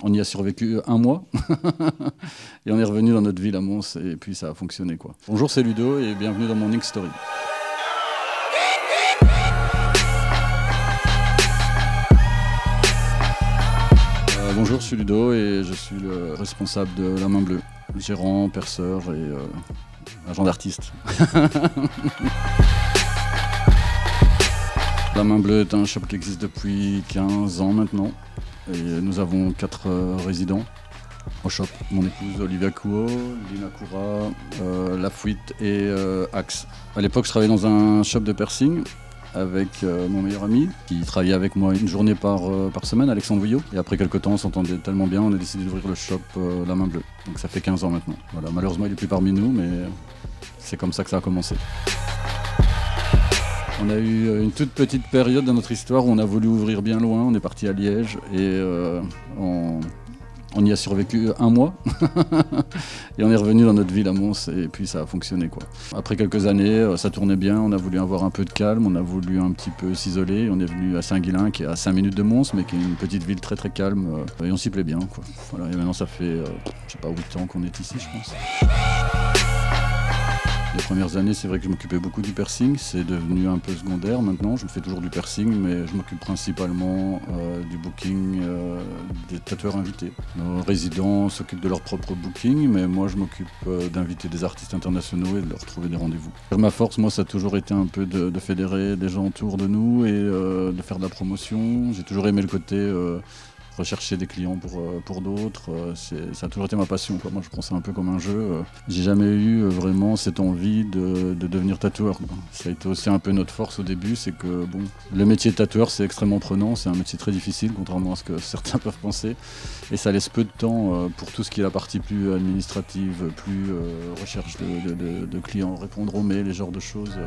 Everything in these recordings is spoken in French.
On y a survécu un mois et on est revenu dans notre ville à Mons et puis ça a fonctionné quoi. Bonjour, c'est Ludo et bienvenue dans mon Ink Story. Bonjour, je suis Ludo et je suis le responsable de La Main Bleue, gérant, perceur et agent d'artiste. La Main Bleue est un shop qui existe depuis 15 ans maintenant et nous avons 4 résidents au shop. Mon épouse Olivia Couot, Lina Koura, Lafouite et Axe. À l'époque, je travaillais dans un shop de piercing avec mon meilleur ami qui travaillait avec moi une journée par semaine, Alexandre Vouillot. Et après quelques temps, on s'entendait tellement bien, on a décidé d'ouvrir le shop La Main Bleue. Donc ça fait 15 ans maintenant. Voilà, malheureusement, il n'est plus parmi nous, mais c'est comme ça que ça a commencé. On a eu une toute petite période dans notre histoire où on a voulu ouvrir bien loin. On est parti à Liège et on y a survécu un mois et on est revenu dans notre ville à Mons et puis ça a fonctionné quoi. Après quelques années, ça tournait bien, on a voulu avoir un peu de calme, on a voulu un petit peu s'isoler. On est venu à Saint-Guilain qui est à 5 minutes de Mons mais qui est une petite ville très très calme et on s'y plaît bien quoi. Voilà, et maintenant ça fait, je sais pas, 8 ans qu'on est ici je pense. Les premières années, c'est vrai que je m'occupais beaucoup du piercing, c'est devenu un peu secondaire maintenant, je fais toujours du piercing, mais je m'occupe principalement du booking des tatoueurs invités. Nos résidents s'occupent de leur propre booking, mais moi je m'occupe d'inviter des artistes internationaux et de leur trouver des rendez-vous. Ma force, moi, ça a toujours été un peu de fédérer des gens autour de nous et de faire de la promotion. J'ai toujours aimé le côté rechercher des clients pour d'autres, ça a toujours été ma passion quoi. Moi je prends ça un peu comme un jeu. J'ai jamais eu vraiment cette envie de devenir tatoueur quoi. Ça a été aussi un peu notre force au début, c'est que bon, le métier de tatoueur c'est extrêmement prenant, c'est un métier très difficile contrairement à ce que certains peuvent penser et ça laisse peu de temps pour tout ce qui est la partie plus administrative, plus recherche de clients, répondre aux mails, les genres de choses.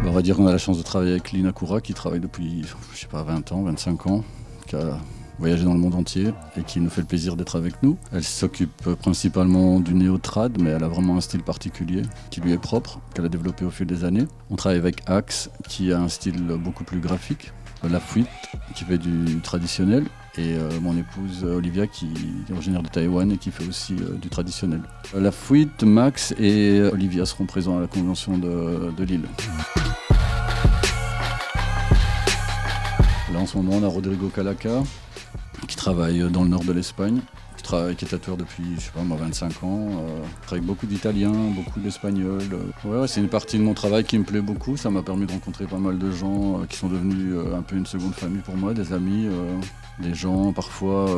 On va dire qu'on a la chance de travailler avec Lina Koura qui travaille depuis, je sais pas, 20 ans, 25 ans, qui a voyagé dans le monde entier et qui nous fait le plaisir d'être avec nous. Elle s'occupe principalement du néo-trad, mais elle a vraiment un style particulier qui lui est propre, qu'elle a développé au fil des années. On travaille avec Axe qui a un style beaucoup plus graphique, Lafouite qui fait du traditionnel et mon épouse Olivia qui est originaire de Taïwan et qui fait aussi du traditionnel. Lafouite, Max et Olivia seront présents à la convention de Lille. Là en ce moment on a Rodrigo Calaca qui travaille dans le nord de l'Espagne, qui est tatoueur depuis, je sais pas moi, 25 ans, travaille avec beaucoup d'Italiens, beaucoup d'Espagnols. Ouais, c'est une partie de mon travail qui me plaît beaucoup, ça m'a permis de rencontrer pas mal de gens qui sont devenus un peu une seconde famille pour moi, des amis, des gens parfois,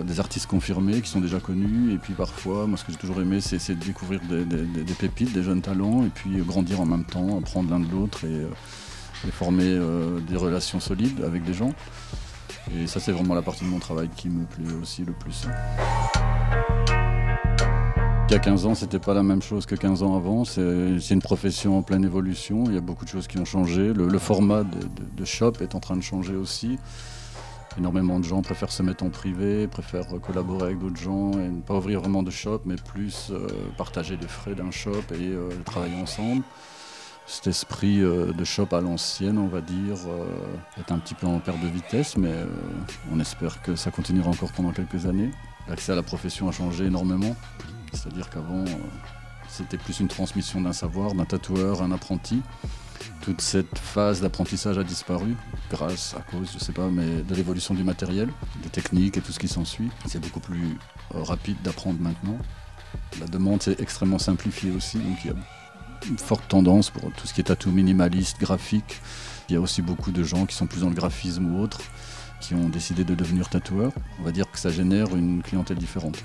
des artistes confirmés qui sont déjà connus, et puis parfois, moi ce que j'ai toujours aimé c'est de découvrir des pépites, des jeunes talents, et puis grandir en même temps, apprendre l'un de l'autre et former des relations solides avec des gens. Et ça c'est vraiment la partie de mon travail qui me plaît aussi le plus. Il y a 15 ans, c'était pas la même chose que 15 ans avant. C'est une profession en pleine évolution. Il y a beaucoup de choses qui ont changé. Le format de shop est en train de changer aussi. Énormément de gens préfèrent se mettre en privé, préfèrent collaborer avec d'autres gens et ne pas ouvrir vraiment de shop, mais plus partager les frais d'un shop et travailler ensemble. Cet esprit de shop à l'ancienne, on va dire, est un petit peu en perte de vitesse, mais on espère que ça continuera encore pendant quelques années. L'accès à la profession a changé énormément, c'est-à-dire qu'avant, c'était plus une transmission d'un savoir, d'un tatoueur, un apprenti. Toute cette phase d'apprentissage a disparu, grâce, à cause, je sais pas, mais de l'évolution du matériel, des techniques et tout ce qui s'ensuit. C'est beaucoup plus rapide d'apprendre maintenant. La demande s'est extrêmement simplifiée aussi, donc il y a une forte tendance pour tout ce qui est tatou minimaliste, graphique. Il y a aussi beaucoup de gens qui sont plus dans le graphisme ou autres, qui ont décidé de devenir tatoueurs. On va dire que ça génère une clientèle différente.